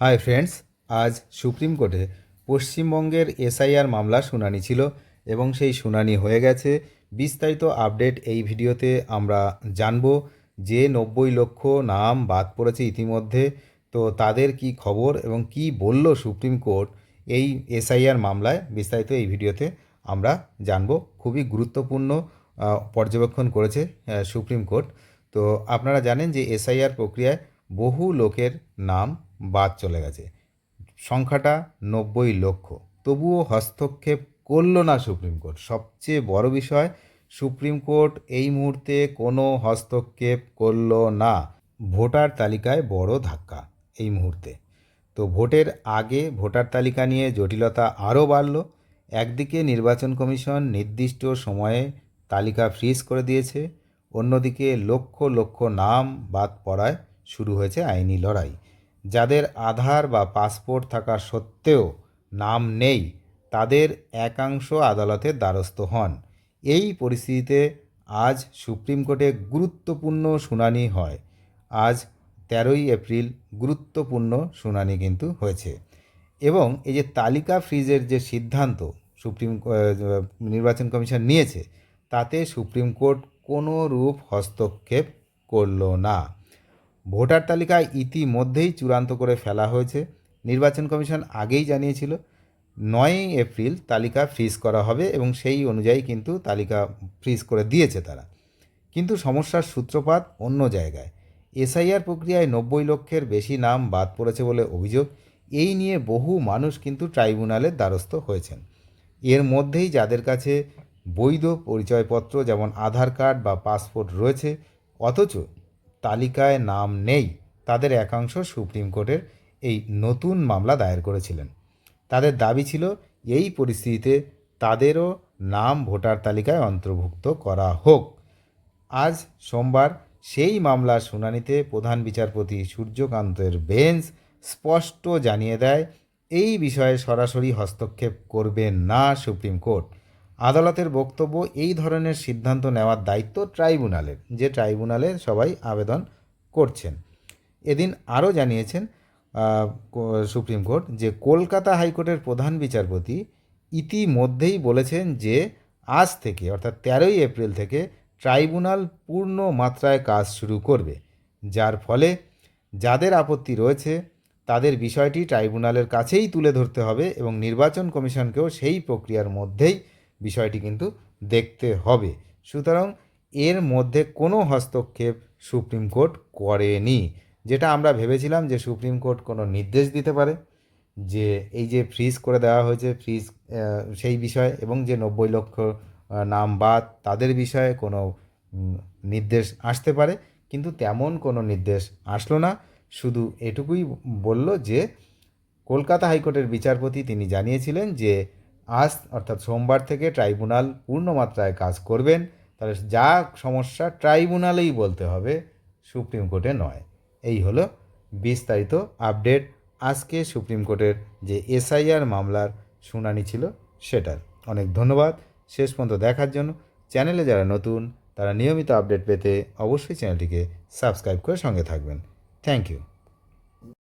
Hi friends, আজ supreme কোর্টে পশ্চিমবঙ্গের এসআইআর মামলা শুনানি ছিল এবং সেই শুনানি হয়ে গেছে। বিস্তারিত আপডেট এই ভিডিওতে আমরা জানব যে 90 লক্ষ নাম বাদ পড়েছে ইতিমধ্যে, তো তাদের কি খবর এবং কি বলল সুপ্রিম কোর্ট এই এসআইআর মামলায়, বিস্তারিত এই ভিডিওতে আমরা জানব। খুবই গুরুত্বপূর্ণ পর্যবেক্ষণ করেছে সুপ্রিম কোর্ট। তো আপনারা জানেন যে এসআইআর প্রক্রিয়ায় বহু লোকের নাম বাদ চলে গেছে, সংখ্যাটা 90 লক্ষ। তবুও হস্তক্ষেপ করল না সুপ্রিম কোর্ট। সবচেয়ে বড় বিষয়, সুপ্রিম কোর্ট এই মুহূর্তে কোনো হস্তক্ষেপ করল না। ভোটার তালিকায় বড় ধাক্কা এই মুহূর্তে। তো ভোটের আগে ভোটার তালিকা নিয়ে জটিলতা আরও বাড়ল। একদিকে নির্বাচন কমিশন নির্দিষ্ট সময়ে তালিকা ফ্রিজ করে দিয়েছে, অন্যদিকে লক্ষ লক্ষ নাম বাদ পড়ায় শুরু হয়েছে আইনি লড়াই। যাদের আধার বা পাসপোর্ট থাকা সত্ত্বেও নাম নেই, তাদের একাংশ আদালতের দ্বারস্থ হন। এই পরিস্থিতিতে আজ সুপ্রিম কোর্টে গুরুত্বপূর্ণ শুনানি হয়। আজ 13ই এপ্রিল গুরুত্বপূর্ণ শুনানি কিন্তু হয়েছে। এবং এই যে তালিকা ফ্রিজের যে সিদ্ধান্ত নির্বাচন কমিশন নিয়েছে, তাতে সুপ্রিম কোর্ট কোনো রূপ হস্তক্ষেপ করল না। ভোটার তালিকা ইতিমধ্যেই চূড়ান্ত করে ফেলা হয়েছে। নির্বাচন কমিশন আগেই জানিয়েছিল 9ই এপ্রিল তালিকা ফ্রিজ করা হবে এবং সেই অনুযায়ী কিন্তু তালিকা ফ্রিজ করে দিয়েছে তারা। কিন্তু সমস্যার সূত্রপাত অন্য জায়গায়। এসআইআর প্রক্রিয়ায় 90 লক্ষের বেশি নাম বাদ পড়েছে বলে অভিযোগ। এই নিয়ে বহু মানুষ কিন্তু ট্রাইব্যুনালের দ্বারস্থ হয়েছেন। এর মধ্যেই যাদের কাছে বৈধ পরিচয়পত্র যেমন আধার কার্ড বা পাসপোর্ট রয়েছে, অথচ তালিকায় নাম নেই, তাদের একাংশ সুপ্রিম কোর্টের এই নতুন মামলা দায়ের করেছিলেন। তাদের দাবি ছিল এই পরিস্থিতিতে তাদেরও নাম ভোটার তালিকায় অন্তর্ভুক্ত করা হোক। আজ সোমবার সেই মামলার শুনানিতে প্রধান বিচারপতি সূর্যকান্তের বেঞ্চ স্পষ্ট জানিয়ে দেয়, এই বিষয়ে সরাসরি হস্তক্ষেপ করবে না সুপ্রিম কোর্ট। আদালতের বক্তব্য, এই ধরনের সিদ্ধান্ত নেওয়ার দায়িত্ব ট্রাইব্যুনালের, যে ট্রাইব্যুনালে সবাই আবেদন করছেন। এদিন আরও জানিয়েছেন সুপ্রিম কোর্ট যে কলকাতা হাইকোর্টের প্রধান বিচারপতি ইতিমধ্যেই বলেছেন যে আজ থেকে অর্থাৎ 13ই এপ্রিল থেকে ট্রাইব্যুনাল পূর্ণ মাত্রায় কাজ শুরু করবে, যার ফলে যাদের আপত্তি রয়েছে তাদের বিষয়টি ট্রাইব্যুনালের কাছেই তুলে ধরতে হবে এবং নির্বাচন কমিশনকেও সেই প্রক্রিয়ার মধ্যেই বিষয়টি কিন্তু দেখতে হবে। সুতরাং এর মধ্যে কোনো হস্তক্ষেপ সুপ্রিম কোর্ট করেনি। যেটা আমরা ভেবেছিলাম যে সুপ্রিম কোর্ট কোনো নির্দেশ দিতে পারে যে এই যে ফ্রিজ করে দেওয়া হয়েছে ফ্রিজ সেই বিষয়ে, এবং যে 90 লক্ষ নাম বাদ তাদের বিষয়ে কোনো নির্দেশ আসতে পারে, কিন্তু তেমন কোনো নির্দেশ আসলো না। শুধু এটুকুই বলল যে কলকাতা হাইকোর্টের বিচারপতি তিনি জানিয়েছিলেন যে আজ অর্থাৎ সোমবার থেকে ট্রাইব্যুনাল পূর্ণমাত্রায় কাজ করবেন। তাহলে যা সমস্যা ট্রাইব্যুনালেই বলতে হবে, সুপ্রিম কোর্টে নয়। এই হলো বিস্তারিত আপডেট আজকে সুপ্রিম কোর্টের যে এসআইআর মামলার শুনানি ছিল সেটার। অনেক ধন্যবাদ শেষ পর্যন্ত দেখার জন্য। চ্যানেলে যারা নতুন তারা নিয়মিত আপডেট পেতে অবশ্যই চ্যানেলটিকে সাবস্ক্রাইব করে সঙ্গে থাকবেন। Thank you.